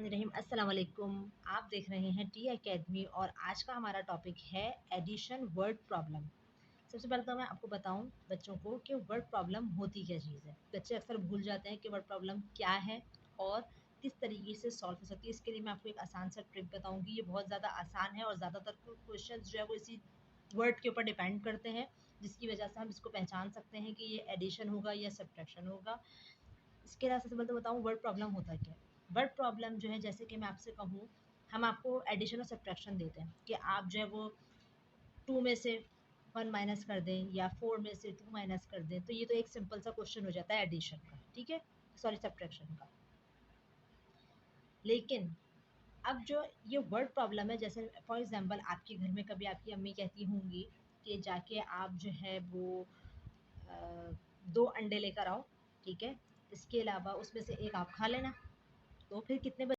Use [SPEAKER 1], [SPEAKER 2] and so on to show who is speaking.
[SPEAKER 1] बिस्मिल्लाहिर्रहमानिर्रहीम। अस्सलाम वालेकुम। आप देख रहे हैं टी एकेडमी और आज का हमारा टॉपिक है एडिशन वर्ड प्रॉब्लम। सबसे पहले तो मैं आपको बताऊं बच्चों को कि वर्ड प्रॉब्लम होती क्या चीज़ है। बच्चे अक्सर भूल जाते हैं कि वर्ड प्रॉब्लम क्या है और किस तरीके से सॉल्व हो सकती है। इसके लिए मैं आपको एक आसान सा ट्रिक बताऊंगी। ये बहुत ज़्यादा आसान है और ज़्यादातर क्वेश्चन जो है वो इसी वर्ड के ऊपर डिपेंड करते हैं, जिसकी वजह से हम इसको पहचान सकते हैं कि ये एडिशन होगा या सब्ट्रैक्शन होगा। इसके अलावा सबसे पहले तो बताऊँ वर्ड प्रॉब्लम होता क्या है। वर्ड प्रॉब्लम जो है, जैसे कि मैं आपसे कहूँ, हम आपको एडिशन और सब्ट्रैक्शन देते हैं कि आप जो है वो 2 में से 1 माइनस कर दें या 4 में से 2 माइनस कर दें, तो ये तो एक सिंपल सा क्वेश्चन हो जाता है एडिशन का, ठीक है, सॉरी सब्ट्रैक्शन का। लेकिन अब जो ये वर्ड प्रॉब्लम है, जैसे फॉर एग्जांपल आपके घर में कभी आपकी अम्मी कहती होंगी कि जाके आप जो है वो 2 अंडे लेकर आओ, ठीक है, इसके अलावा उसमें से एक आप खा लेना, तो फिर कितने